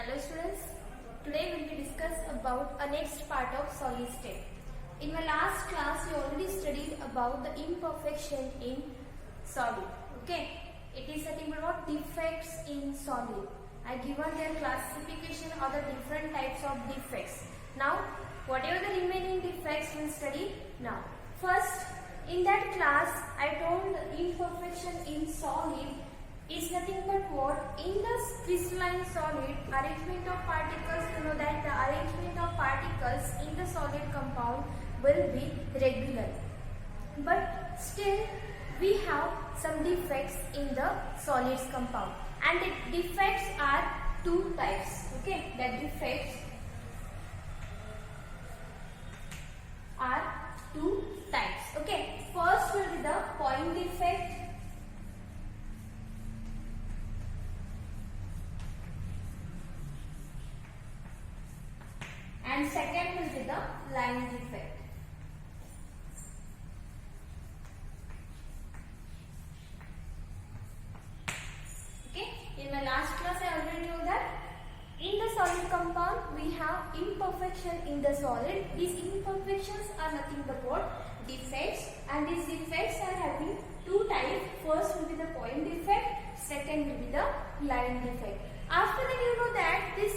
Hello students, today we will discuss about a next part of solid state. In my last class we already studied about the imperfection in solid. Okay, it is nothing but what defects in solid. I given their classification of the different types of defects. Now whatever the remaining defects we will study now. First, in that class I told the imperfection in solid is nothing but what? In the crystalline solid, arrangement of particles, you know that the arrangement of particles in the solid compound will be regular. But still we have some defects in the solids compound, and the defects are two types. Okay, the defects are two types. Okay, first will be the point defect. And second will be the line defect. Okay, in my last class I already told that in the solid compound we have imperfection in the solid. These imperfections are nothing but what? Defects, and these defects are having two types. First will be the point defect, second will be the line defect. After that you know that this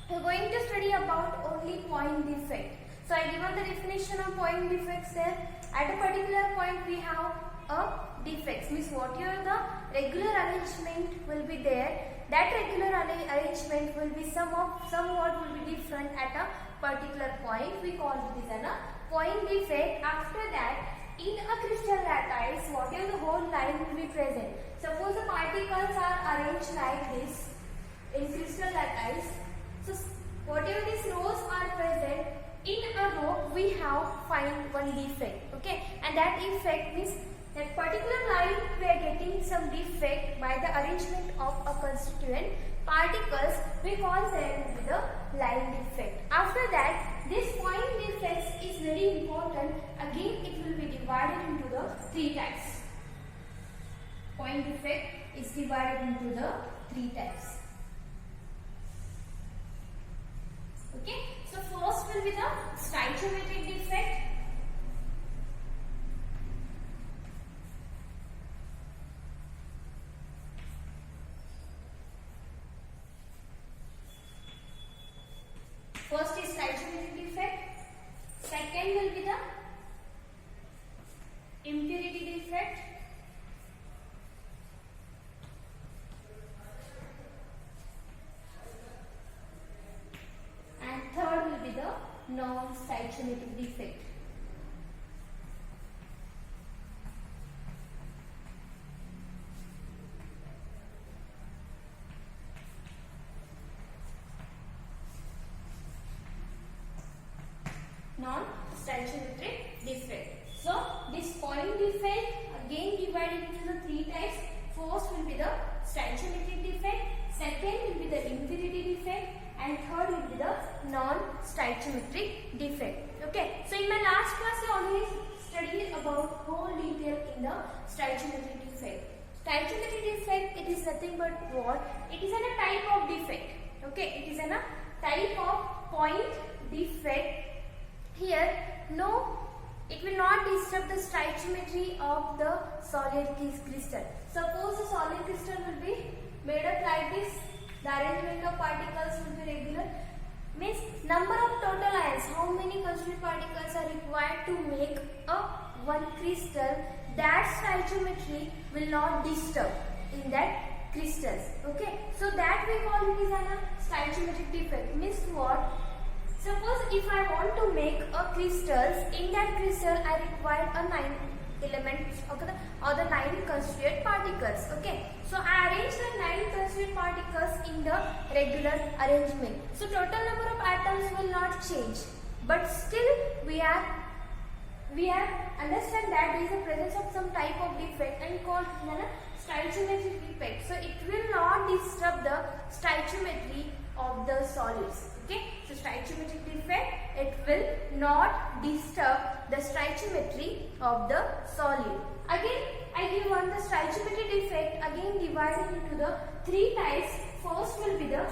we are going to study about only point defect. So I given the definition of point defects there. At a particular point we have a defects, means whatever the regular arrangement will be there, that regular arrangement will be somewhat will be different at a particular point. We call it as a point defect. After that, in a crystal lattice, whatever the whole line will be present. Suppose the particles are arranged like this in crystal lattice. So whatever these rows are present in a row, we have find one defect. Okay, and that defect means that particular line we are getting some defect by the arrangement of a constituent particles. We call them the line defect. After that, this point defect is very important. Again, it will be divided into the three types. Point defect is divided into the three types. Okay, so first will be the stoichiometric defect. First is stoichiometric defect. Second will be the impurity defect. And third will be the non-stoichiometric defect. Non-stoichiometric defect. So this point defect again divided into the three types. First will be the stoichiometric defect, second will be the impurity defect, and third will be the non-stoichiometric defect. Okay, so in my last class I always studied about whole detail in the stoichiometric defect. Stoichiometric defect, it is nothing but what? It is a type of defect. Okay, it is a type of point defect. Here, no, it will not disturb the stoichiometry of the solid crystal. Suppose the solid crystal will be made up like this. The arrangement of particles will be regular. Means number of total ions, how many constituent particles are required to make a one crystal, that stoichiometry will not disturb in that crystals. Okay, so that we call it is a stoichiometric defect. Means what? Suppose if I want to make a crystals, in that crystal I require a 9 elements, okay, or the 9 constituent particles. Okay, so I arrange the 9 constituent particles in the regular arrangement. So total number of atoms will not change, but still we are understand that there is a presence of some type of defect and called stoichiometric defect. So it will not disturb the stoichiometry of the solids. Okay, so stoichiometric defect, it will not disturb the stoichiometry of the solid. Again, I give one the stoichiometric defect again divided into the three types. First will be the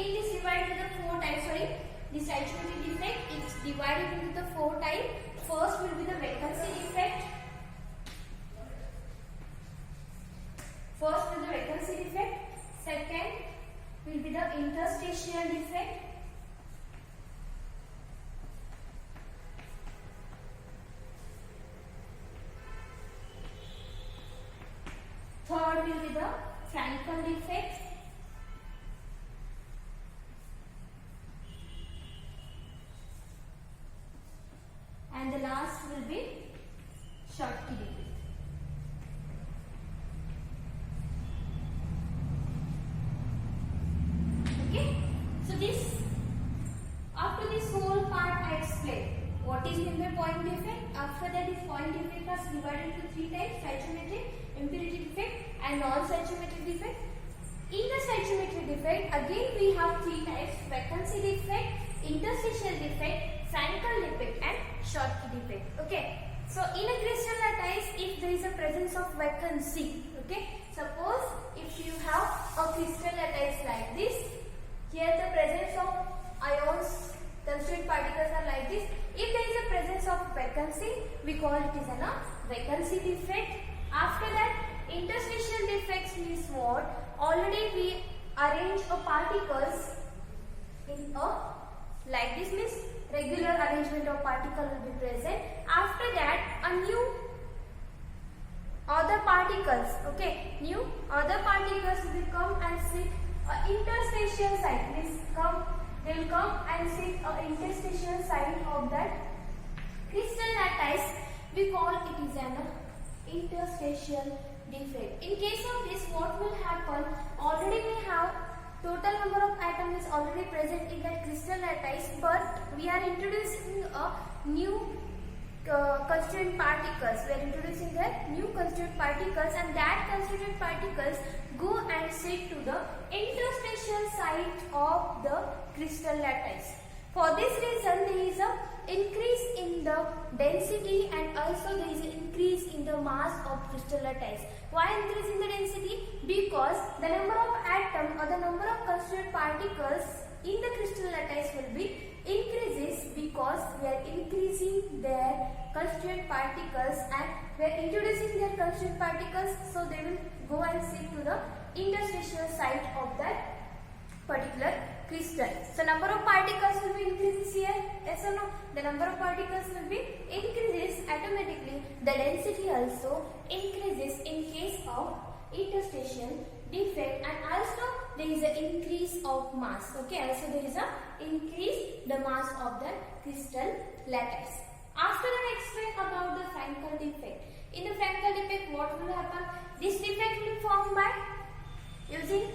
again it is divided into the 4 types. Sorry, the cytometry defect is divided into the 4 types. First will be the vacancy defect. First will be the vacancy defect. Second will be the interstitial defect. Third will be the Frankel defect. And the last will be Schottky defect. Okay, so this, after this whole part I explained what is meant by point defect. After that, this point defect is divided into 3 types: cytometric, empirical defect and non-cytometric defect. In the cytometric defect, again we have 3 types: vacancy defect, interstitial defect, Frankel defect and Schottky defect. Okay, so in a crystal lattice, if there is a presence of vacancy, okay, suppose if you have a crystal lattice like this, here the presence of ions, constituent particles are like this. If there is a presence of vacancy, we call it as a vacancy defect. After that, interstitial defects means what? Already we arrange a particles in a, like this means regular arrangement of particle will be present. After that, a new other particles, okay, new other particles will come and sit interstitial site. They will come and sit interstitial site of that crystal lattice. We call it is an interstitial defect. In case of this, what will happen? Already we have total number of atoms is already present in that crystal lattice, but we are introducing a new constituent particles. We are introducing the new constituent particles, and that constituent particles go and sit to the interstitial site of the crystal lattice. For this reason, there is a increase in the density and also there is an increase in the mass of crystal lattice. Why increase in the density? Because the number of atoms or the number of constituent particles in the crystal lattice will be increases, because we are increasing their constituent particles and we are introducing their constituent particles, so they will go and sit to the interstitial site of that particular crystal. So number of particles will be increases here, yes or no? The number of particles will be increases, automatically the density also increases in case of interstitial defect, and also there is an increase of mass. Okay, also there is a increase the mass of the crystal lattice. After that, explain about the Frankel defect. In the Frankel defect, what will happen? This defect will be formed by using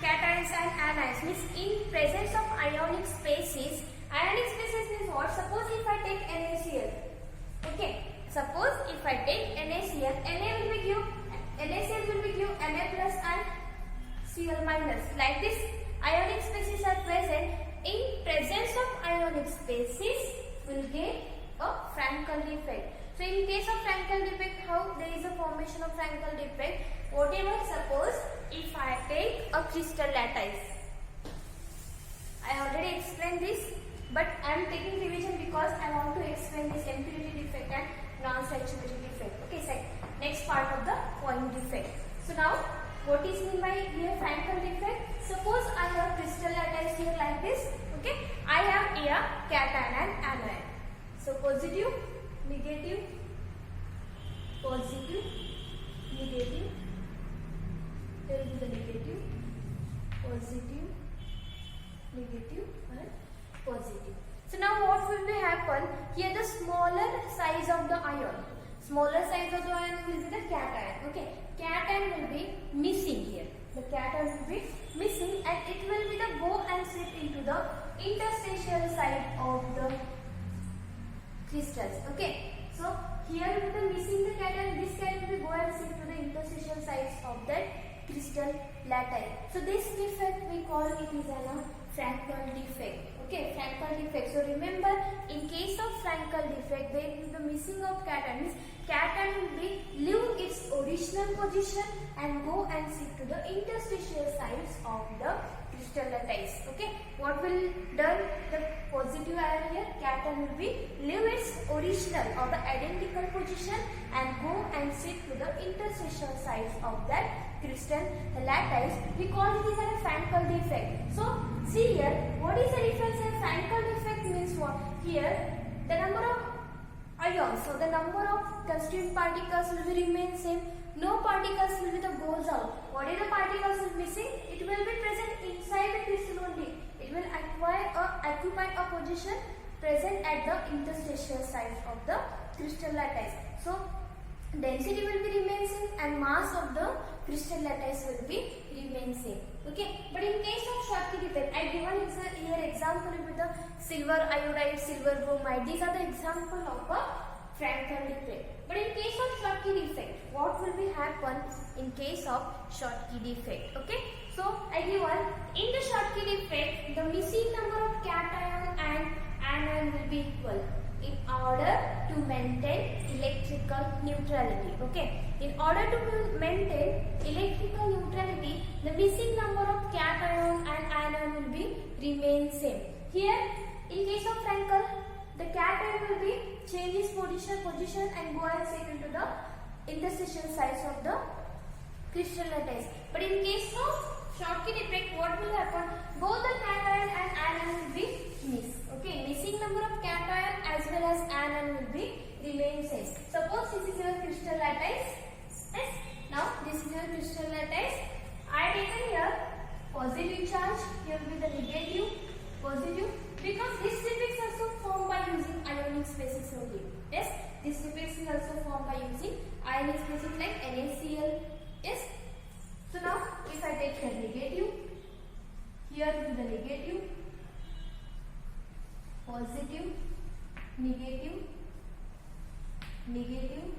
cations and anions, means in presence of ionic spaces. Ionic spaces means what? Suppose if I take NaCl, okay, suppose if I take NaCl, NaCl will be give Na plus and Cl minus. Like this, ionic spaces are present. In presence of ionic spaces, will get a Frankel defect. So in case of Frankel defect, how there is a formation of Frankel defect? Whatever, suppose if I take a crystal lattice, I already explained this, but I am taking revision because I want to explain this empirical defect and non-cytometric defect. Okay, so next part of the point defect. So now, what is mean by here Frankel defect? Suppose I have crystal lattice here like this. Okay, I have here cation and anion. So positive, negative, positive, negative. There will be the negative, positive, negative and positive. So now what will be happen? Here the smaller size of the ion. Smaller size of the ion will be the cation. Okay, cation will be missing here. The cation will be missing and it will be the go and sit into the interstitial side of the crystals. Okay, so here will be missing the cation. This cation will go and sit to the interstitial sides of that crystal lattice. So this defect we call it is a Frankel defect. Okay, Frankel defect. So remember, in case of Frankel defect, there will be the missing of cation. Means cation will be leave its original position and go and sit to the interstitial sides of the crystal crystal lattice. Okay, what will done? The positive ion here, cation will be leave its original or the identical position and go and sit to the interstitial sides of that crystal lattice. We call it as a Frankel defect. So see here, what is the difference in Frankel defect means what? Here the number of ions, so the number of constituent particles will be remain same. No particles will be the goes out. What is the particles is missing? It will be present inside the crystal only. It will occupy a position present at the interstitial sides of the crystal lattice. So density will be remain same and mass of the crystal lattice will be remain same. Okay, but in case of Schottky defect, I given here example with the silver iodide, silver bromide. These are the example of a Frankel defect. But in case of Schottky defect, what will be happen in case of Schottky defect? Okay, so I given in the Schottky defect, the missing number of cation and anion will be equal in order to maintain electrical neutrality. Okay, in order to maintain electrical neutrality, the missing number of cation and anion will be remain same. Here, in case of Frankel, the cation will be change its position and go and sit into the interstitial sides of the crystal lattice. But in case of Schottky defect, what will happen? Both the cation and anion will be missed. Okay, missing number of cation as well as anion will be remain same. Suppose this is your crystal lattice. Yes. Now this is your crystal lattice. I taken here positive charge. Here will be the negative, positive. Because this defect is also formed by using ionic species only. Yes, this defect is also formed by using ionic species like NaCl. Yes. So now if I take the negative, here will be the negative, positive, negative, negative,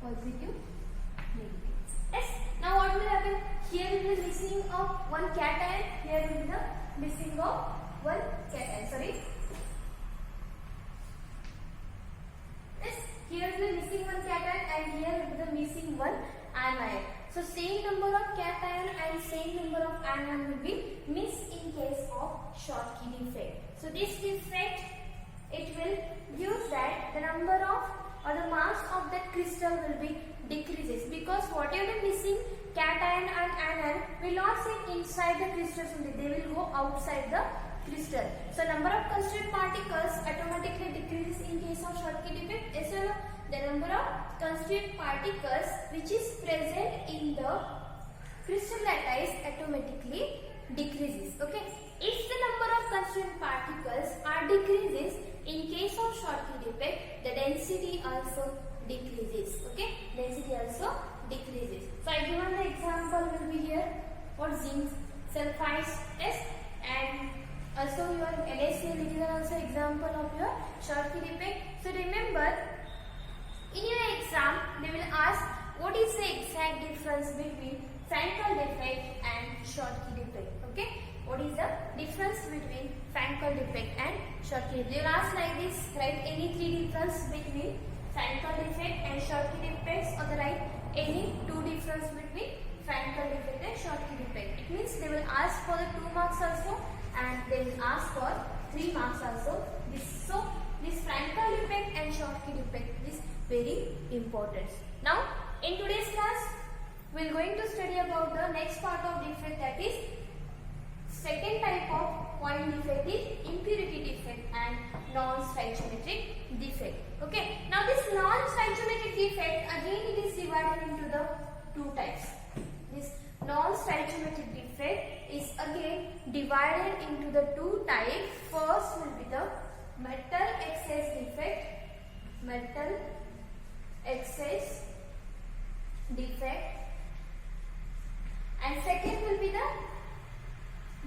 positive, negative. Yes. Now what will happen? Here will be missing of one cation. Here will be the missing of one cation. Sorry. Yes. Here will be missing one cation and here will be the missing one anion. So same number of cation and same number of anion will be missed in case of Schottky defect. So this defect, it will use that the number of or the mass of that crystal will be decreases, because whatever missing cation and anion will not sit inside the crystals only, they will go outside the crystal. So number of constituent particles automatically decreases in case of Schottky defect, as well the number of constituent particles which is present in the crystal lattice automatically decreases. Okay, if the number of constituent particles are decreases in case of Schottky defect, the density also decreases. Okay, density also decreases. So I given the example will be here for zinc sulfides. Yes, and also your NaCl, it is also example of your Schottky defect. So remember, in your exam they will ask what is the exact difference between Frankel defect and Schottky defect. Okay, what is the difference between Frankel defect and Schottky defect? They will ask like this: write any three difference between Frankel defect and Schottky defects, or the write any two difference between Frankel defect and Schottky defect. It means they will ask for the 2 marks also and they will ask for 3 marks also. This Frankel defect and Schottky defect is very important. Now in today's class we are going to study about the next part of defect, that is second type of point defect is impurity defect and non-stoichiometric defect. Okay, now this non-stoichiometric defect, again it is divided into the 2 types. This non-stoichiometric defect is again divided into the 2 types. First will be the metal excess defect, metal excess defect, and second will be the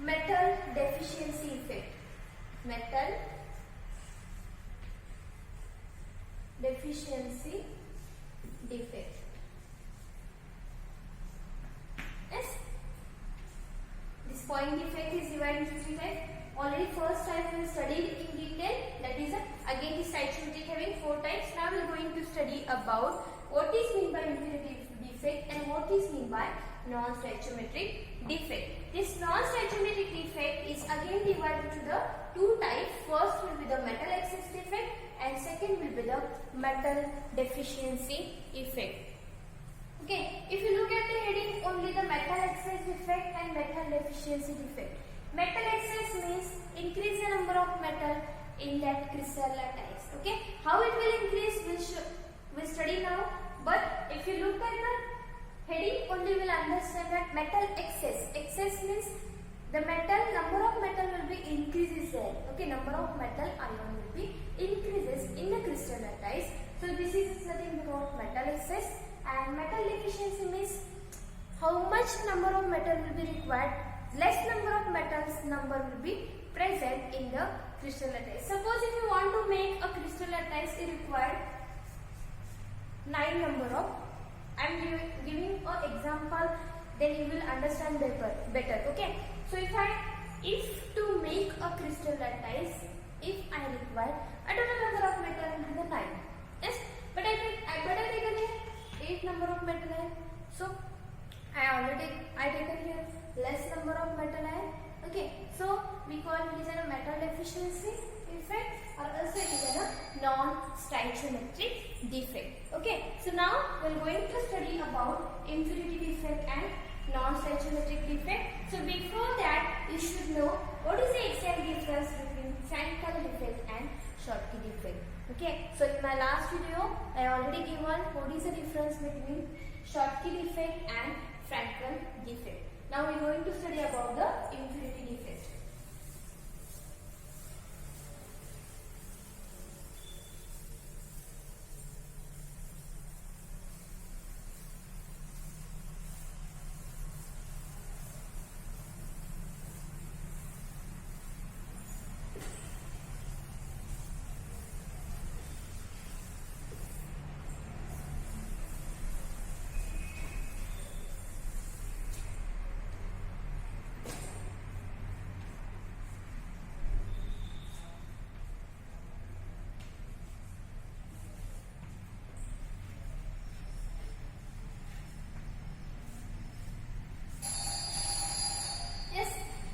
metal deficiency effect, metal deficiency defect. Yes, this point defect is divided into 3 types. Already first type we studied in detail, that is again the stoichiometric having 4 types. Now we are going to study about what is meant by impurity defect and what is meant by non-stoichiometric defect. This non-stoichiometric defect is again divided to the two types. First will be the metal excess defect and second will be the metal deficiency effect. Okay, if you look at the heading, only the metal excess defect and metal deficiency defect. Metal excess means increase the number of metal in that crystal lattice. Okay, how it will increase we'll study now. But if you look at the heading, only will understand that metal excess. Excess means the number of metal will be increases there. Okay, number of metal ion will be increases in the crystal lattice. So this is nothing about metal excess. And metal deficiency means how much number of metal will be required, less number of metals will be present in the crystal lattice. Suppose if you want to make a crystal lattice, it required 9 number of. I am giving an example, then you will understand better. Okay. So if to make a crystal lattice, if I require a total number of metal will be 9. Yes, but I taken 8 number of metal ion. So I taken here less number of metal ion. Okay, so we call it as a metal deficiency defect, or also it is a non-stoichiometric defect. Okay, so now we are going to study about impurity defect and non-stoichiometric defect. So before that, you should know what is the exact difference between Frankel defect and Schottky defect. Okay, so in my last video, I already given what is the difference between Schottky defect and Frankel defect. Now we are going to study about the impurity defect.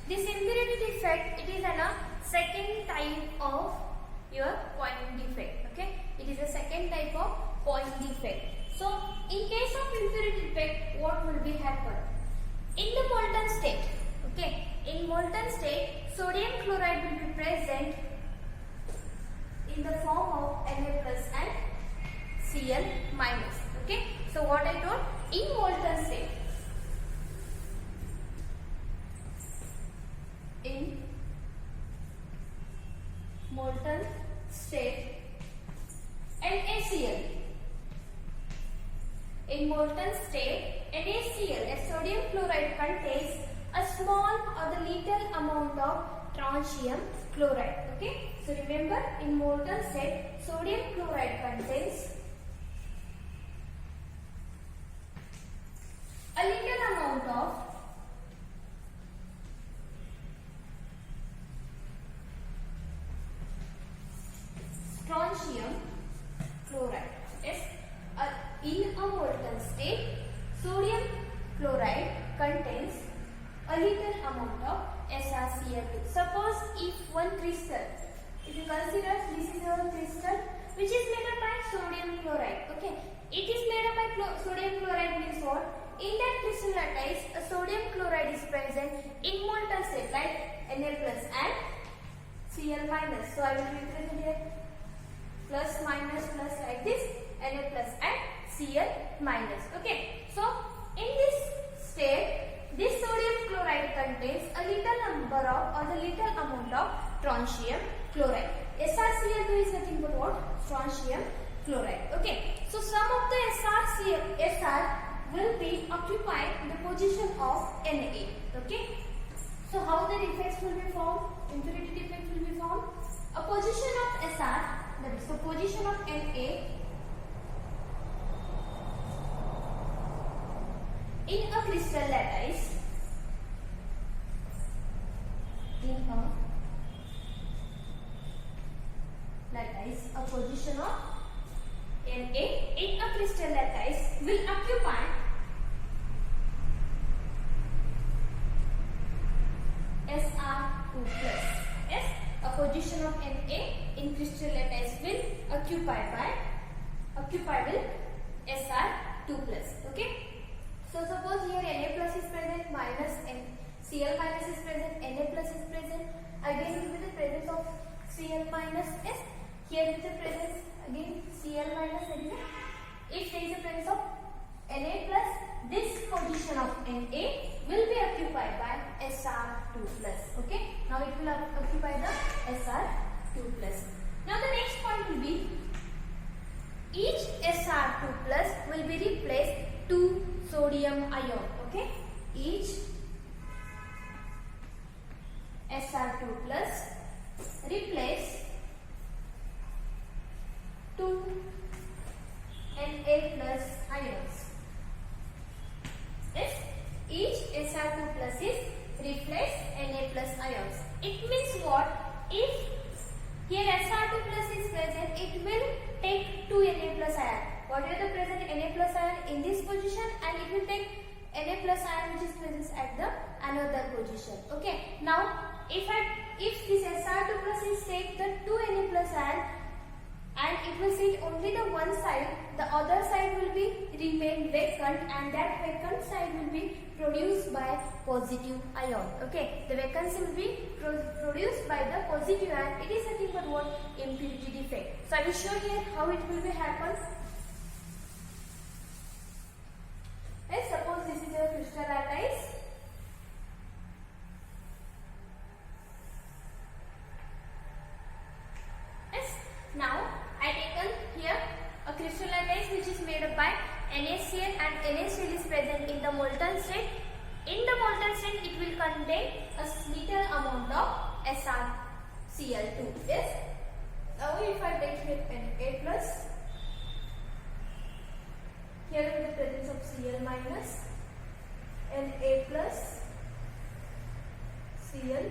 This impurity defect, it is a second type of your point defect. Okay, it is a second type of point defect. So in case of impurity defect, what will be happen? In the molten state, okay, in molten state, sodium chloride will be present in the form of Na plus and Cl minus. Okay, so what I told, in molten state, in molten state, NaCl. In molten state, NaCl, a sodium chloride, contains a small or the little amount of strontium chloride. Okay, so remember, in molten state, sodium chloride contains a little amount of strontium chloride. Yes, in a molten state, sodium chloride contains a little amount of SrCl2. Suppose if one crystal, if you consider this is your crystal which is made up by sodium chloride. Okay, it is made up by sodium chloride means what? In that crystal lattice, a sodium chloride is present in molten state, like Na plus and Cl minus. So I will represent here plus minus plus like this, Na plus and Cl minus. Okay, so in this state, this sodium chloride contains a little number of or the little amount of strontium chloride. SrCl2 is nothing but what? Strontium chloride. Okay, so some of the Sr will be occupying the position of Na. Okay, so how the defects will be formed? Impurity defect will be formed. A position of Sr, that is the position of Na in a crystal lattice, a position of Na in a crystal lattice will occupy occupy with Sr2 plus. Okay. So suppose here Na plus is present, minus Cl minus is present, Na plus is present. Again with the presence of Cl minus S. Here with the presence again Cl minus N. If there is a presence of Na plus, this position of Na will be occupied by Sr2 plus. Okay. Now it will occupy the Sr2 plus. Now the next point will be each Sr2 plus will be replaced to sodium ion. Okay. Each Sr2 plus replace to Na plus ions. Yes, each Sr2 plus is replace Na plus ions. It means what? If here Sr2 plus is present, it will take 2 Na plus ion. What is the present Na plus ion in this position, and it will take Na plus ion which is present at the another position. Okay. Now if this Sr2 plus is take the 2 Na plus ion and it will sit only the one side, the other side will be remain vacant, and that vacant side will be produced by positive ion. Okay, the vacancy will be produced by the positive ion. It is nothing but what? Impurity defect. So I will show here how it will be happen. Let's suppose this is a crystal lattice. Now I taken here a crystal lattice which is made up by NaCl, and NaCl is present in the molten state. In the molten state it will contain a little amount of SrCl2. Yes. Now if I take here Na plus, here with the presence of Cl minus, Na plus, Cl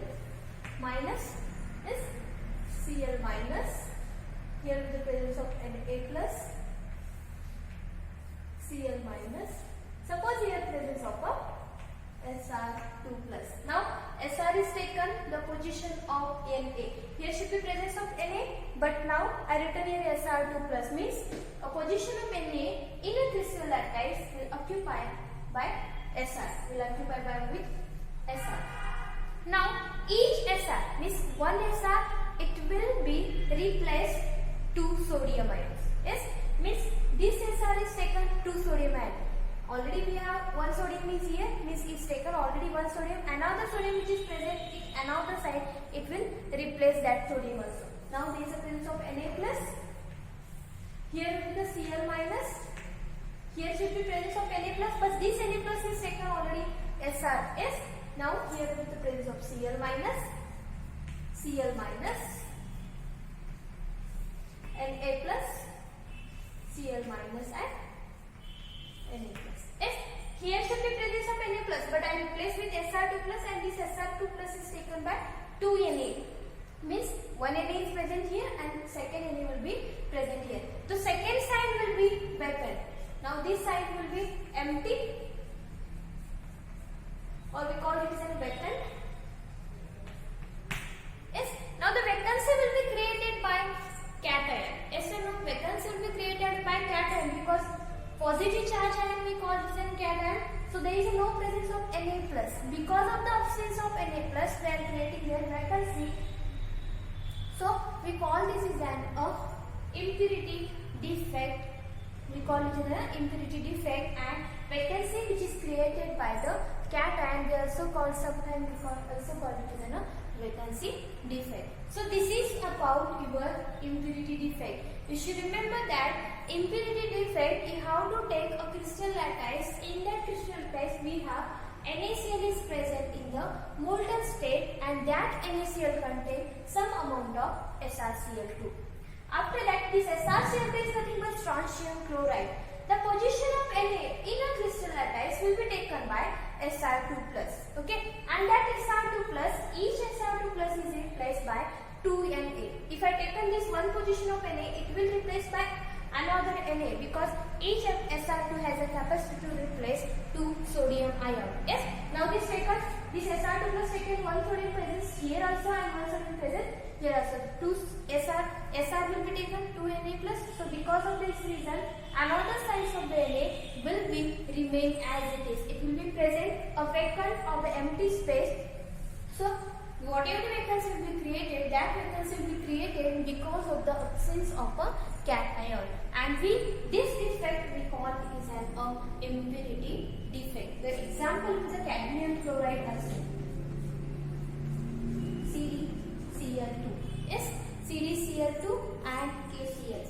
minus, yes, Cl minus. Here with the presence of Na plus, Cl minus. Suppose here presence of a Sr2 plus. Now Sr is taken the position of Na. Here should be presence of Na, but now I written here Sr2 plus, means a position of Na in a crystal lattice will occupy by Sr. Will occupy by with Sr. Now each Sr means one Sr, it will be replaced to sodium ions. Yes, means this Sr is taken 2 sodium ion. Already we have 1 sodium is here, means it's taken already 1 sodium. Another sodium which is present in another side, it will replace that sodium also. Now there is a presence of Na plus. Here with the Cl minus. Here should be presence of Na plus, but this Na plus is taken already Sr. Yes. Now here with the presence of Cl minus, Cl minus, Na plus, Cl minus, and Na plus. Yes, here should be presence of Na plus, but I replace with Sr2 plus, and this Sr2 plus is taken by 2 Na. Means one Na is present here and second Na will be present here. The second side will be vacant. Now this side will be empty, or we call it as a vacant. Yes. Now the vacancy will be created by cation. Yes or no? Vacancy will be created by cation, because positive charge ion we call it as cation. So there is no presence of Na plus. Because of the absence of Na plus, we are creating their vacancy. So we call this is an impurity defect. We call it as an impurity defect, and vacancy which is created by the cation, we also call sometimes we also call it as a vacancy defect. So this is about your impurity defect. You should remember that impurity defect, you have to take a crystal lattice. In that crystal lattice we have NaCl is present in the molten state, and that NaCl contains some amount of SrCl2. After that, this SrCl2 is nothing but strontium chloride. The position of Na in a crystal lattice will be taken by Sr2 plus. Okay, and that Sr2 plus, each Sr2 plus is replaced by 2 Na. If I taken this one position of Na, it will replace by another Na, because each Sr2 has a capacity to replace 2 sodium ion. Yes. Now this Sr2 plus taken 1 sodium presence here also and 1 sodium present here also 2 Sr will be taken 2 Na plus. So because of this reason, another size of the Na will be remain as it is. It will be present a vacant or the empty space. So whatever the vacancy will be created, that vacancy will be created because of the absence of a cation, and this defect we call it is an impurity defect. The example is the cadmium chloride acid, CdCl2. Yes, CdCl2 and KCl.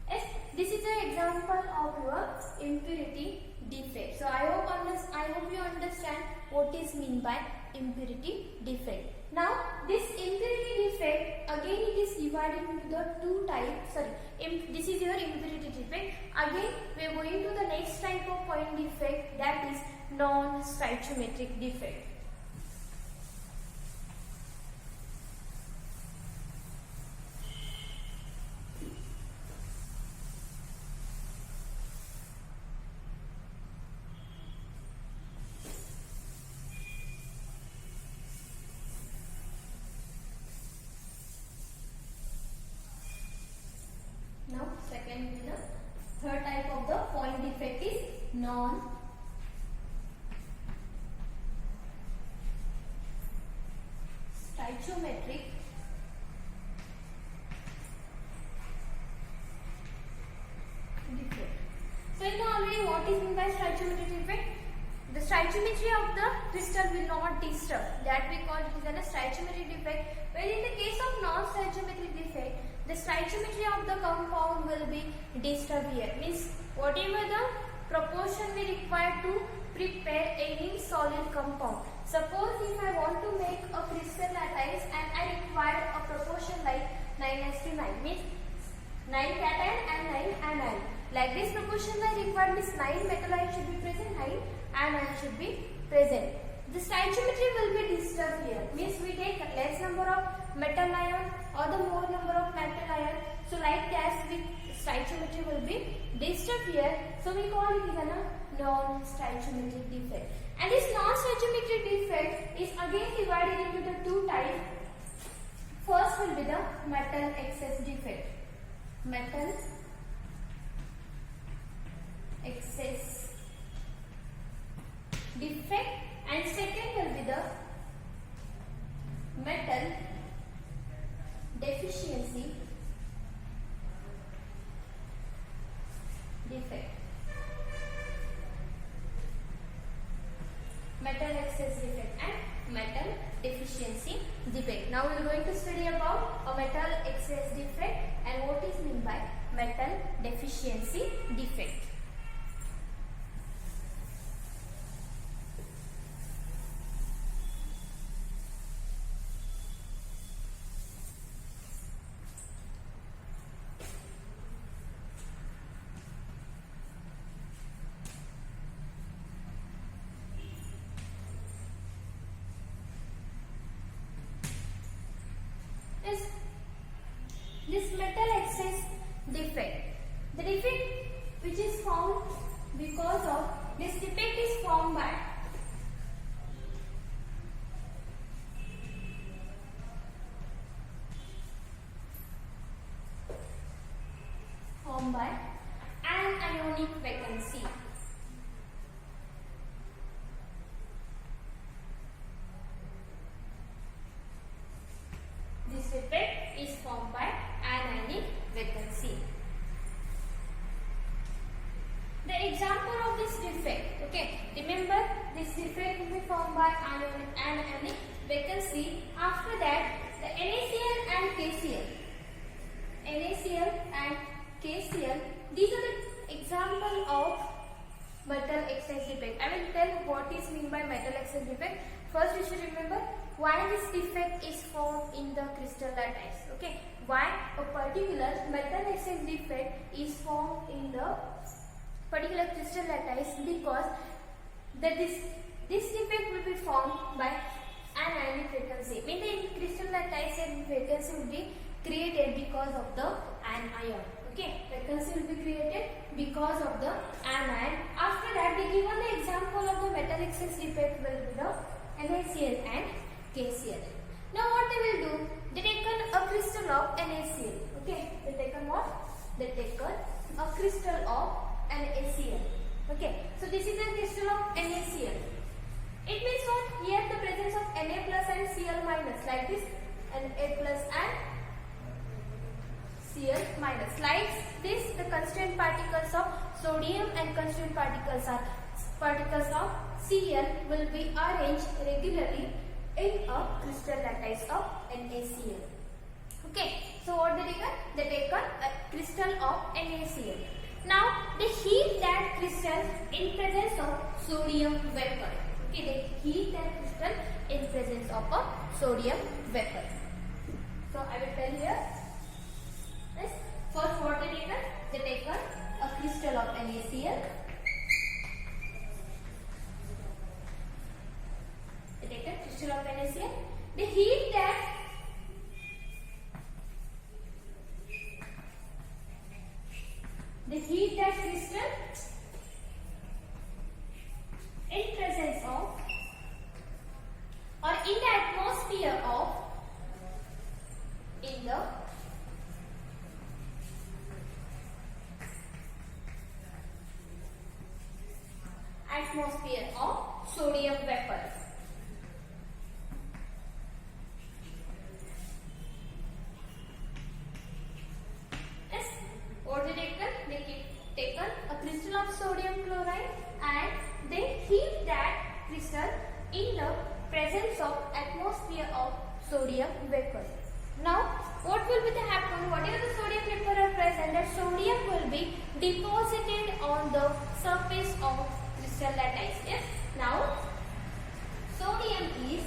Yes, this is an example of your impurity defect. So I hope you understand what is meant by impurity defect. Now this impurity defect, again it is divided into the two types. This is your impurity defect. Again we are going to the next type of point defect, that is non-stoichiometric defect. Now second, the third type of the point defect is non-stoichiometric defect. So you know already what is meant by stoichiometric defect. The stoichiometry of the crystal will not disturb. That we call it as a stoichiometric defect. Where in the case of non-stoichiometric defect, the stoichiometry of the compound will be disturbed here. Means whatever the proportion we require to prepare any solid compound. Suppose if I want to make a crystal lattice and I require a proportion like 9:9, means 9 cation and 9 anion. Like this proportion I required means 9 metal ion should be present, 9 anion should be present. The stoichiometry will be disturbed here. Means we take less number of metal ion or the more number of metal ion. So like that, the stoichiometry will be disturbed here. So we call it as a non-stoichiometric defect. And this non-stoichiometric defect is again divided into the two types. First will be the metal excess defect. Metal excess defect, and second will be the metal deficiency defect. Metal excess defect and metal deficiency defect. Now we are going to study about a metal excess defect and what is meant by metal deficiency defect. This metal excess defect, the defect which is found because of this defect is formed by anionic vacancy. This defect is formed by anionic vacancy. The example of this defect, okay, remember this defect will be formed by anionic vacancy. After that, the NaCl and KCl. NaCl and KCl, these are the example of metal excess defect. I will tell what is meant by metal excess defect. First, you should remember why this defect is formed in the crystal lattice. Okay, why a particular metal excess defect is formed in the particular crystal lattice, because this defect will be formed by anionic vacancy. When the crystal lattice and vacancy will be created because of the anion. Okay, vacancy will be created because of the anion. After that, the given the example of the metal excess defect will be the NaCl and KCl. Now what they will do? They taken a crystal of NaCl. Okay, they taken what? They taken a crystal of NaCl. Okay, so this is a crystal of NaCl. It means what? Here the presence of Na plus and Cl minus, like this, Na plus and Cl minus. Like this, the constituent particles of sodium and constituent particles of Cl will be arranged regularly in a crystal lattice of NaCl. Okay, so what they taken? They taken a crystal of NaCl. Now they heat that crystal in presence of sodium vapor. Okay, they heat that crystal in presence of a sodium vapor. So I will tell here. Yes. First, what they taken? They taken a crystal of NaCl. They take a crystal of NaCl. They heat that. They heat that crystal in presence of or in the atmosphere of sodium vapor. Yes, what they taken? They taken a crystal of sodium chloride and they heat that crystal in the presence of atmosphere of sodium vapor. Now, what will be the happen? Whatever the sodium vapor are present, that sodium will be deposited on the surface of crystal lattice. Yes. Now, sodium is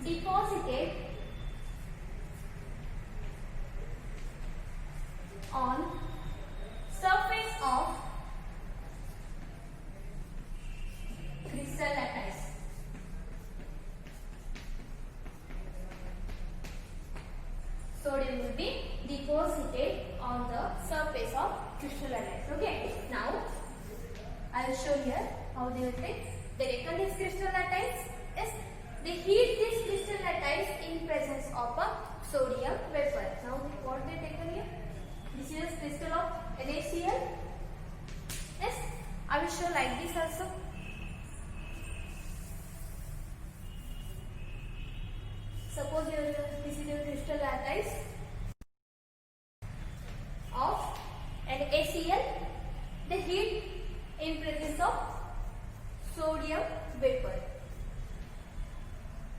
deposited on surface of crystal lattice. Sodium will be deposited on the surface of crystal lattice. Okay. Now, I will show here how they will take. They taken this crystal lattice. Yes. They heat this crystal lattice in presence of a sodium vapor. Now, what they taken here? This is crystal of NaCl. Yes. I will show like this also. Suppose this is your crystal lattice of NaCl. They heat in presence of sodium vapor.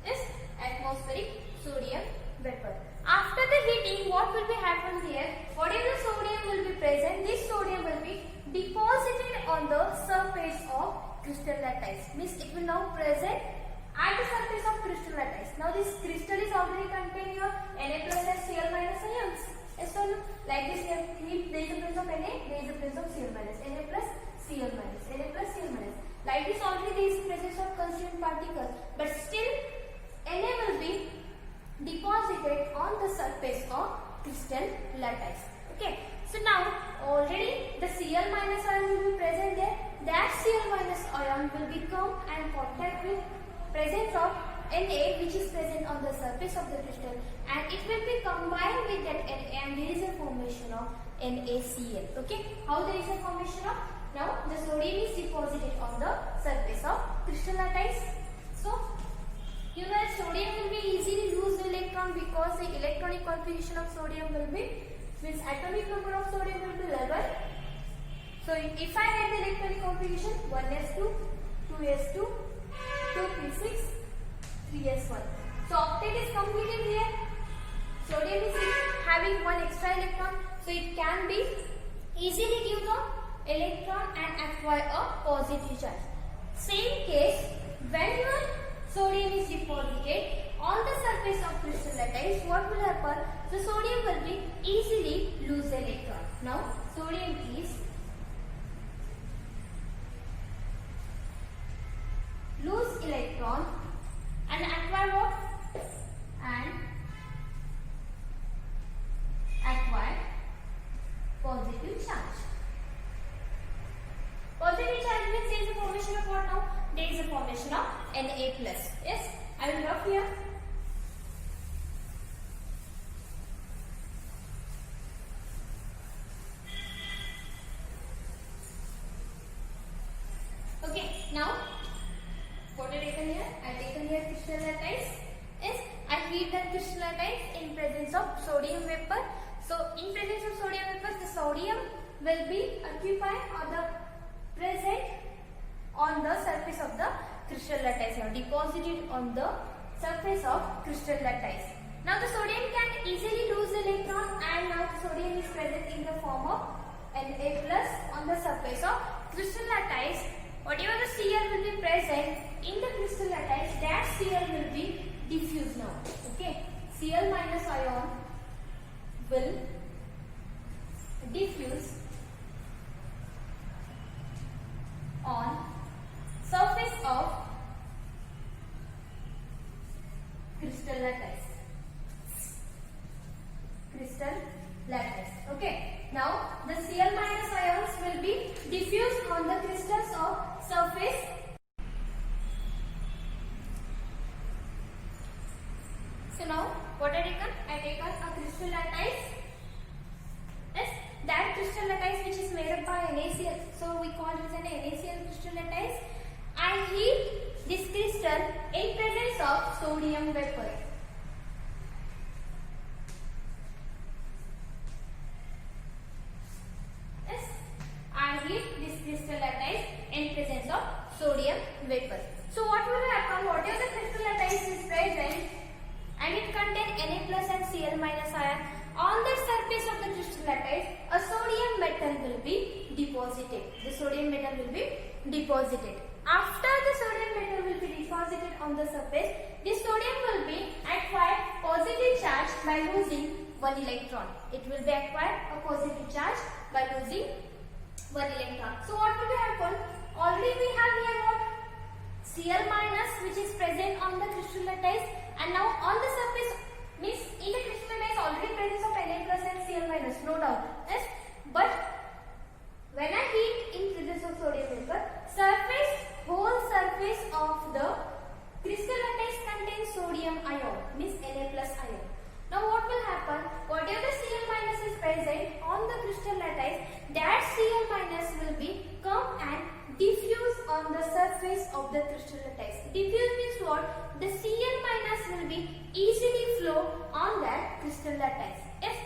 Yes, atmospheric sodium vapor. After the heating, what will be happen here? Whatever sodium will be present, this sodium will be deposited on the surface of crystal lattice. Means it will now present at the surface of crystal lattice. Now this crystal is already contain your Na plus and Cl minus ions. Yes or no? Like this here, there is a presence of Na, there is a presence of Cl minus. Na plus Cl minus. Na plus Cl minus. Like this already there is presence of constituent particle. But still Na will be deposited on the surface of crystal lattice. Okay. So now already the Cl minus ion will be present there. That Cl minus ion will become and contact with presence of Na, which is present on the surface of the crystal, and it will be combined with that Na, and there is a formation of NaCl. Okay. How there is a formation of? Now the sodium is deposited on the surface of crystal lattice. So you know sodium will be easily lose electron because the electronic configuration of sodium will be, means atomic number of sodium will be 11. So if I had the electronic configuration 1s2, 2s2, 2p6, 3s1. So octet is completed here. Sodium is having one extra electron, so it can be easily give the electron and acquire a positive charge. Same case, when your sodium is deposited on the surface of crystal lattice, what will happen? The sodium will be easily lose electron. Now, sodium is lose electron and acquire what? And acquire positive charge. Positive charge means there is a formation of what now? there is a formation of Na plus. Yes, I will drop here. Okay, now what I taken here? I taken here crystal lattice. Yes, I heat the crystal lattice in presence of sodium vapor. So in presence of sodium vapor, the sodium will be occupied or the present on the surface of the crystal lattice or deposited on the surface of crystal lattice. Now the sodium can easily lose electron, and now the sodium is present in the form of Na plus on the surface of crystal lattice. Whatever the Cl will be present in the crystal lattice, that Cl will be diffused now. Okay, Cl minus ion will diffuse on surface of crystal lattice. Crystal lattice. Okay. Now the Cl minus ions will be diffused on the crystals of surface. So now what I taken? I taken a crystal lattice. Yes, that crystal lattice which is made up by NaCl. So we call it as an NaCl crystal lattice. I heat this crystal in presence of sodium vapor. Yes, I heat this crystal lattice in presence of sodium vapor. So what will happen? Whatever the crystal lattice is present and it contains Na plus and Cl minus ion, on the surface of the crystal lattice, a sodium metal will be deposited. The sodium metal will be deposited. After the sodium metal will be deposited on the surface, this sodium will be acquired positive charge by losing one electron. It will be acquired a positive charge by losing one electron. So what will happen? Already we have here what? Cl minus which is present on the crystal lattice, and now on the surface means in the crystal lattice already presence of Na plus and Cl minus, no doubt. Yes, but when I heat in presence of sodium vapor, whole surface of the crystal lattice contains sodium ion, means Na plus ion. Now what will happen? Whatever the Cl minus is present on the crystal lattice, that Cl minus will be come and diffuse on the surface of the crystal lattice. Diffuse means what? The Cl minus will be easily flow on that crystal lattice. Yes.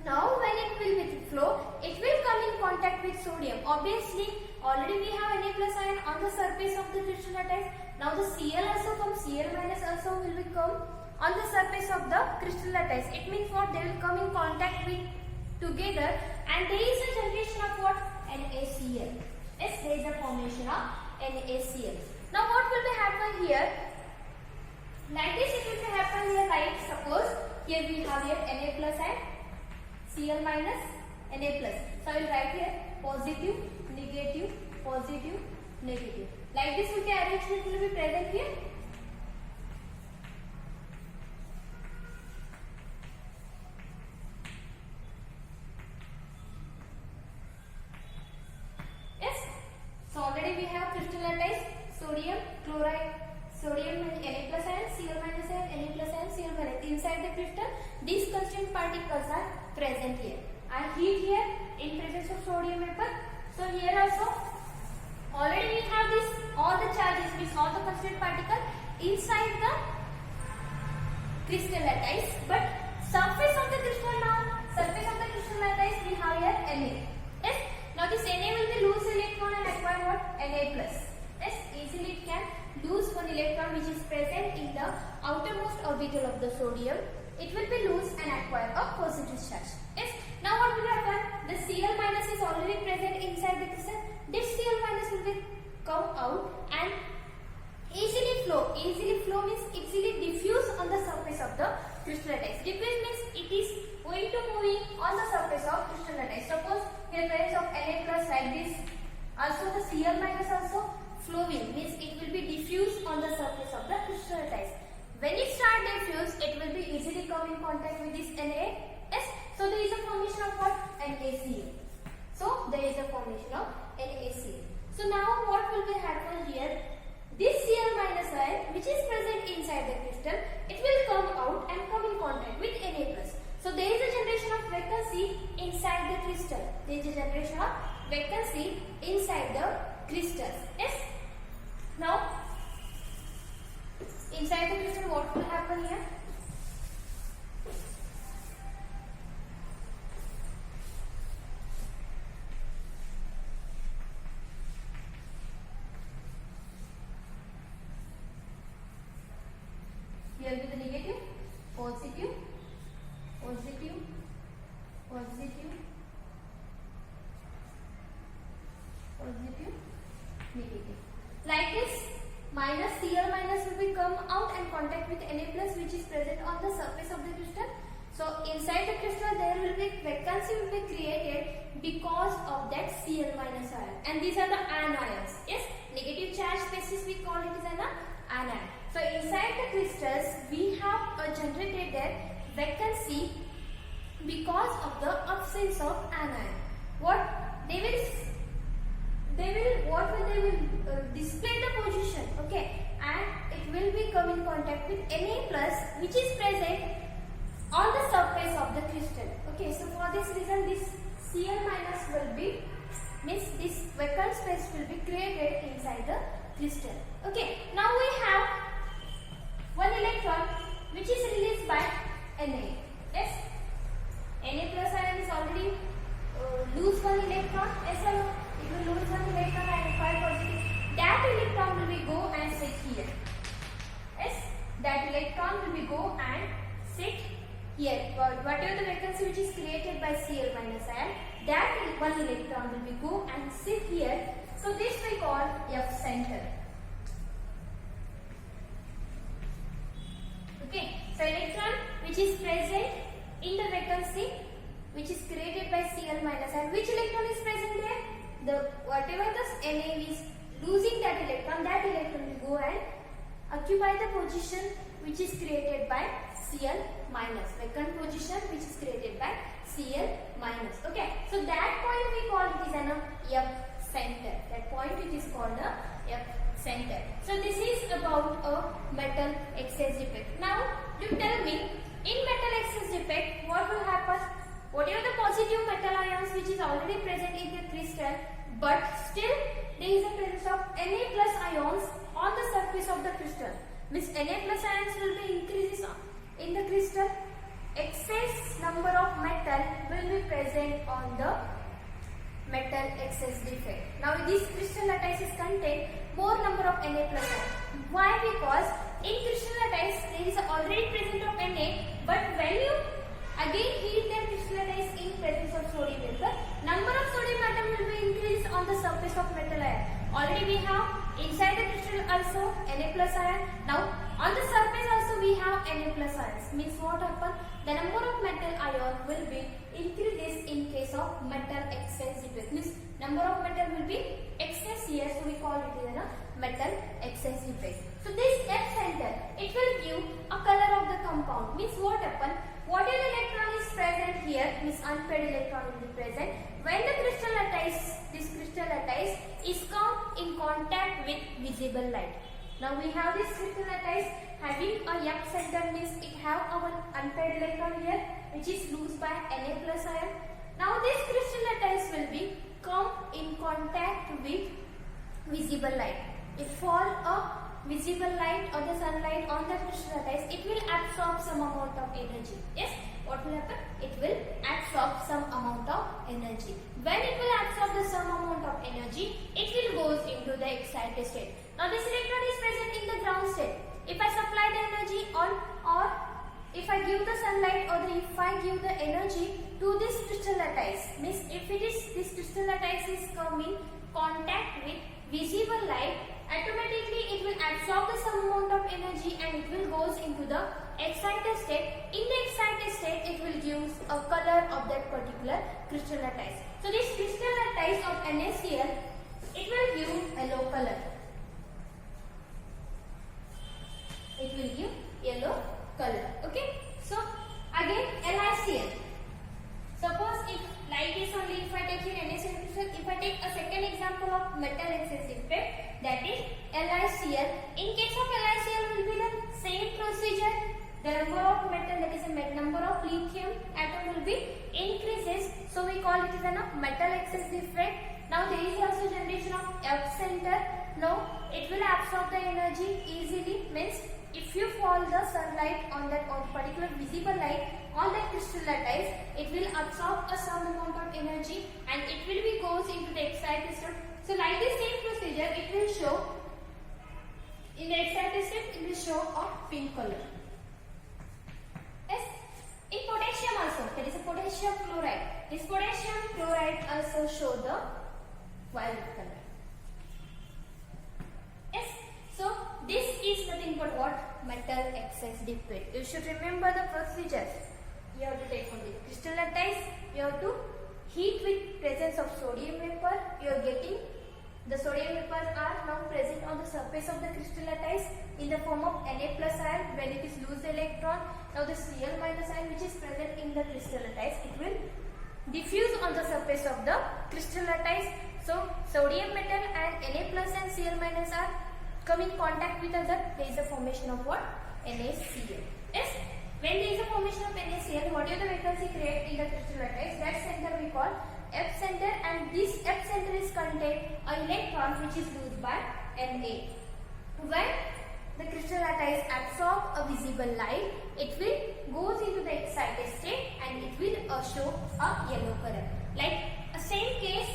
Now when it will flow, it will come in contact with sodium. Obviously, already we have Na plus ion on the surface of the crystal lattice. Now the Cl also comes, Cl minus also will become on the surface of the crystal lattice. It means what? They will come in contact with together, and there is a generation of what? NaCl. Yes, there is a formation of NaCl. Now what will be happen here? Like this it will be happen here, like suppose here we have here Na plus and Cl minus Na plus. So I will write here positive, negative, positive, negative. Like this will be arrangement will be present here. Yes. So already we have crystal lattice, sodium, chloride, sodium Na plus ion, Cl minus ion, Na plus ion, Cl minus. Inside the crystal, these constituent particles are present here. I heat here in presence of sodium vapor. So here also already we have this all the charges, means all the constituent particle inside the crystal lattice, but surface of the crystal lattice we have here Na. Yes. Now this Na will be lose electron and acquire what? Na plus. Yes. Easily it can lose one electron which is present in the outermost orbital of the sodium. It will be lose and acquire a positive charge. Yes. Now what will happen? The Cl minus is already present inside the crystal. This Cl minus will be come out and easily flow. Easily flow means easily diffuse on the surface of the crystal lattice. Diffuse means it is going to moving on the surface of crystal lattice. Suppose here presence of Na plus like this. Also the Cl minus also flowing means it will be diffused on the surface of the crystal lattice. When it start diffuse, it will be easily come in contact with this Na. Yes. So there is a formation of what? NaCl. So there is a formation of NaCl. So now what will be happen here? minus ion which is present inside the crystal, it will come out and come in contact with Na plus. So there is a generation of vacancy inside the crystal. There is a generation of vacancy inside the crystals. Yes. Now inside the crystal, what will happen here? Here will be the negative, positive, positive, positive, positive, negative. Like this, minus Cl minus will be come out and contact with Na plus which is present on the surface of the crystal. So inside the crystal there will be vacancy will be created because of that Cl minus ion, and these are the anions. Yes, negative charge species we call it as an anion. So inside the crystals we have a generated vacancy because of the absence of anion. They will display the position, okay, and it will be come in contact with Na plus which is present on the surface of the crystal. Okay, so for this reason this Cl minus will be, means this vacant space will be created inside the crystal. Okay, now we have one electron which is released by Na. Yes, Na plus ion is already lose one electron. SLO, it will lose one electron and 5 positive. That electron will be go and sit here. Yes, that electron will be go and sit here. Whatever the vacancy which is created by Cl minus ion, that one electron will be go and sit here. So this we call F center. Okay, so electron which is present in the vacancy which is created by Cl minus ion, which electron is present there? Whatever the Na is losing that electron will go and occupy the position which is created by Cl minus, vacant position which is created by Cl minus. Okay, so that point we call it is an F center. That point it is called a F center. So this is about a metal exchange defect. Now you tell me, in metal exchange defect what will happen? Whatever the positive metal ions which is already present in the crystal, but still there is a presence of Na plus ions on the surface of the crystal. Means Na plus ions will be increases in the crystal. Excess number of metal will be present on the metal excess defect. Now this crystal lattices contain more number of Na plus ions. Why? Because in crystal lattice there is already present of Na, but when you again heat them crystal lattice in presence of sodium vapor, number of sodium atom will be increased on the surface of metal ion. Already we have inside the crystal also Na plus ion. Now on the surface also we have Na plus ions. Means what happen? The number of metal ion will be increases in case of metal excess defect. Means number of metal will be excess here, so we call it as a metal excess defect. So this F center, it will give a color of the compound. Means what happen? Whatever electron is present here, means unpaired electron will be present. When the crystal lattice, this crystal lattice is come in contact with visible light. Now we have this crystal lattice having a F center, means it have our unpaired electron here which is loose by Na plus ion. Now this crystal lattice will be come in contact with visible light. If fall a visible light or the sunlight on the crystal lattice, it will absorb some amount of energy. Yes, what will happen? It will absorb some amount of energy. When it will absorb the some amount of energy, it will goes into the excited state. Now this electron is present in the ground state. If I supply the energy or if I give the sunlight or if I give the energy to this crystal lattice, means if it is this crystal lattice is coming contact with visible light, automatically it will absorb the some amount of energy and it will goes into the excited state. In the excited state, it will give a color of that particular crystal lattice. So this crystal lattice of NaCl, it will give yellow color. It will give yellow color. Okay. So again LiCl. Suppose if like this only, if I take here NaCl crystal, if I take a second example of metal excess defect, that is LiCl. In case of LiCl will be the same procedure. The number of metal, that is a number of lithium atom will be increases. So we call it as a metal excess defect. Now there is also generation of F center. Now it will absorb the energy easily, means if you fall the sunlight on that or particular visible light on that crystal lattice, it will absorb a some amount of energy and it will be goes into the excited state. So like the same procedure, it will show in the excited state, it will show a pink color. Yes. In potassium also, there is a potassium chloride. This potassium chloride also show the violet color. Yes. So this is nothing but what? Metal excess defect. You should remember the procedures. You have to take from the crystal lattice. You have to heat with presence of sodium vapor. You are getting the sodium vapors are now present on the surface of the crystal lattice in the form of Na plus ion when it is lose the electron. Now the Cl minus ion which is present in the crystal lattice, it will diffuse on the surface of the crystal lattice. So sodium metal and Na plus and Cl minus are come in contact with other. There is a formation of what? NaCl. Yes. When there is a formation of NaCl, what is the vacancy created in the crystal lattice? That center we call F center, and this F center is contain an electron which is loosed by Na. When the crystal lattice absorb a visible light, it will goes into the excited state and it will show a yellow color. Like a same case,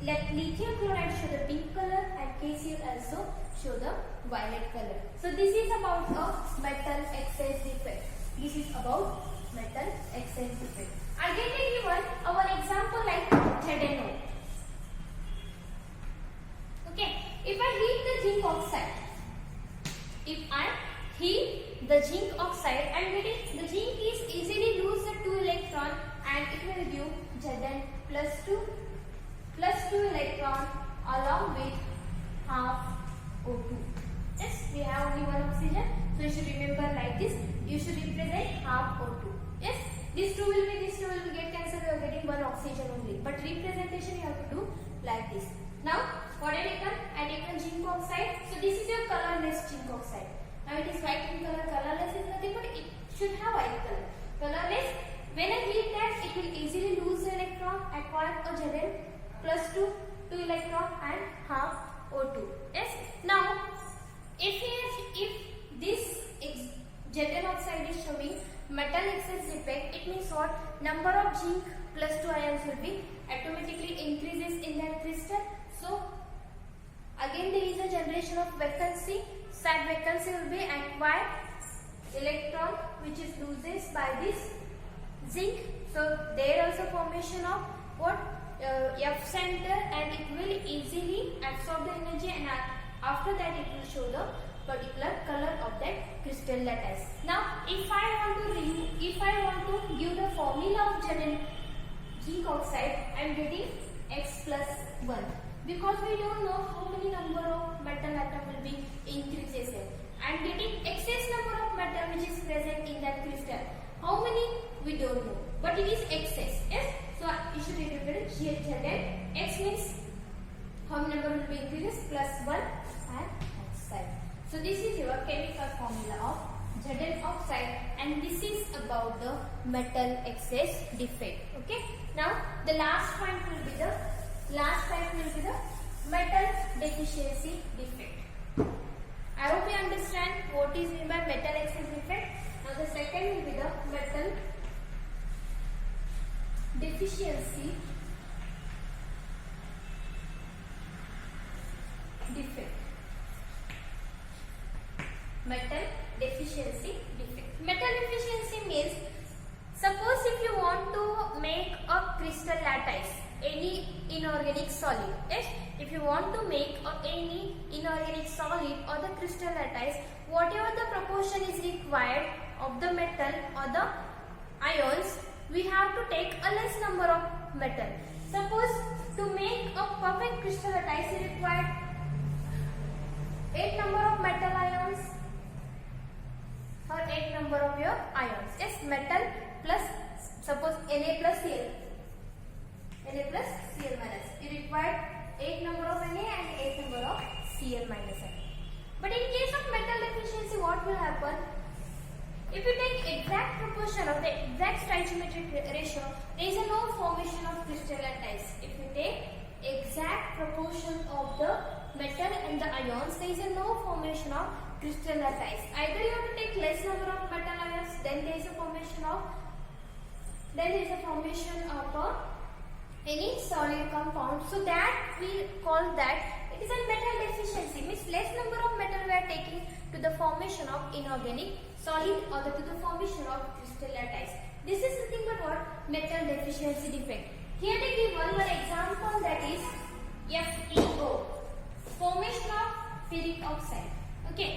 let lithium chloride show the pink color and KCl also show the violet color. So this is about a metal excess defect. This is about metal excess defect. Again we given our example like ZnO. Okay, if I heat the zinc oxide, and getting the zinc is easily lose the 2 electron and it will give Zn plus 2 electron along with half O2. Yes, we have only one oxygen, so you should remember like this. You should represent half O2. Yes, these two will get cancelled. You are getting one oxygen only. But representation you have to do like this. Now, what I taken? I taken zinc oxide. So this is your colorless zinc oxide. Now it is white in color. Colorless is nothing but it should have white color. Colorless. When I heat that, it will easily lose the electron, acquire a Zn plus 2 electron and half O2. Yes. Now, if this Zn oxide is showing metal excess defect, it means what? Number of zinc plus 2 ions will be automatically increases in that crystal. So again there is a generation of vacancy. That vacancy will be acquired electron which is loses by this zinc. So there also formation of what? F center, and it will easily absorb the energy, and after that it will show the particular color of that crystal lattice. Now if I want to give the formula of zinc oxide, I am getting X plus 1 because we don't know how many number of metal atom will be increases here. I am getting excess number of metal which is present in that crystal. How many we don't know, but it is excess. Yes, so you should remember Zn. X means how many number will be increases plus 1 and oxide. So this is your chemical formula of Zn oxide, and this is about the metal excess defect. Okay. Now the last point will be the metal deficiency defect. I hope you understand what is meant by metal excess defect. Now the second will be the metal deficiency defect. Metal deficiency defect. Metal deficiency means, suppose if you want to make a crystal lattice, any inorganic solid. Yes, if you want to make any inorganic solid or the crystal lattice, whatever the proportion is required of the metal or the ions, we have to take a less number of metal. Suppose to make a perfect crystal lattice is required 8 number of metal ions or 8 number of your ions. Yes, metal plus, suppose Na plus Cl. Na plus Cl minus. You require 8 number of Na and 8 number of Cl minus N. But in case of metal deficiency, what will happen? If you take exact proportion of the exact stoichiometric ratio, there is no formation of crystalline ties. If you take exact proportion of the metal and the ions, there is no formation of crystalline ties. Either you have to take less number of metal ions, then there is a formation of any solid compound. So that we call that it is a metal deficiency. Means less number of metal we are taking to the formation of inorganic solid or to the formation of crystalline ties. This is nothing but what? Metal deficiency defect. Here they give one example, that is FeO, formation of ferric oxide. Okay,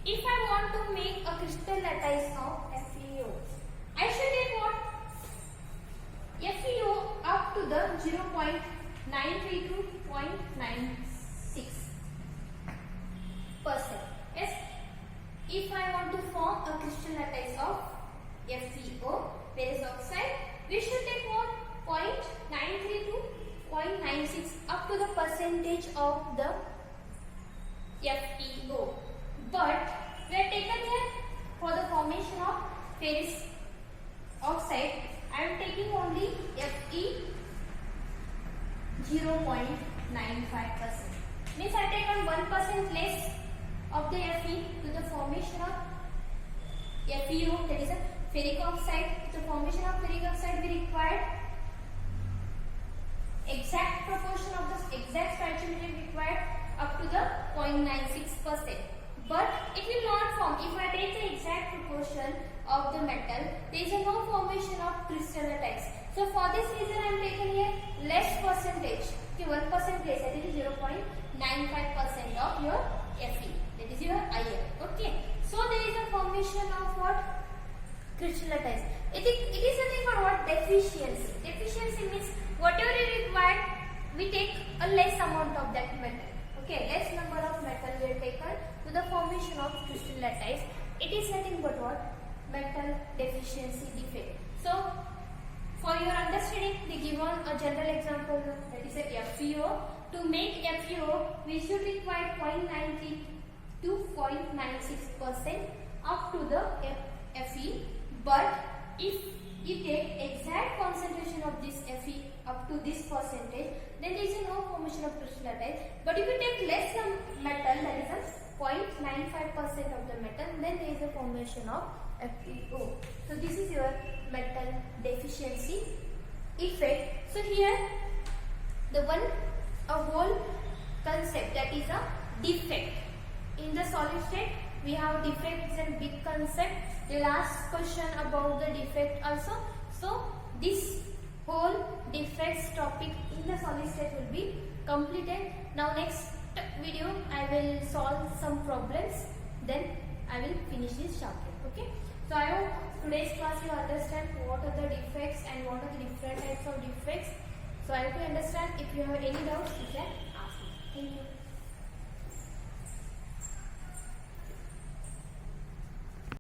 if I want to make a crystal lattice of FeO, I should take what? FeO up to the 0.93 to 0.96%. Yes, if I want to form a crystal lattice of FeO, ferrous oxide, we should take what? 0.93 to 0.96 up to the percentage of the FeO. But we are taken here for the formation of ferrous oxide, I am taking only Fe 0.95%. Means I take on 1% less of the Fe to the formation of FeO, that is a ferric oxide. The formation of ferric oxide we required exact proportion of the exact stoichiometry required up to the 0.96%. But it will not form. If I take the exact proportion of the metal, there is no formation of crystal lattice. So for this reason I am taking here less percentage. Okay, 1% less, that is 0.95% of your Fe. That is your iron. Okay. So there is a formation of what? Crystal lattice. It is nothing but what? Deficiency. Deficiency means whatever is required, we take a less amount of that metal. Okay, less number of metal we are taken to the formation of crystal lattice. It is nothing but what? Metal deficiency defect. So, for your understanding, they give on a general example, that is a FeO. To make FeO, we should require 0.93 to 0.96% up to the Fe. But if you take exact concentration of this Fe up to this percentage, then there is no formation of crystal lattice. But if you take less metal, that is a 0.95% of the metal, then there is a formation of FeO. So this is your metal deficiency effect. So here the whole concept, that is a defect. In the solid state we have defect is a big concept. The last question about the defect also. So this whole defects topic in the solid state will be completed. Now next video I will solve some problems, then I will finish this chapter. Okay. So I hope today's class you understand what are the defects and what are the different types of defects. So I hope you understand. If you have any doubts, you can ask me. Thank you.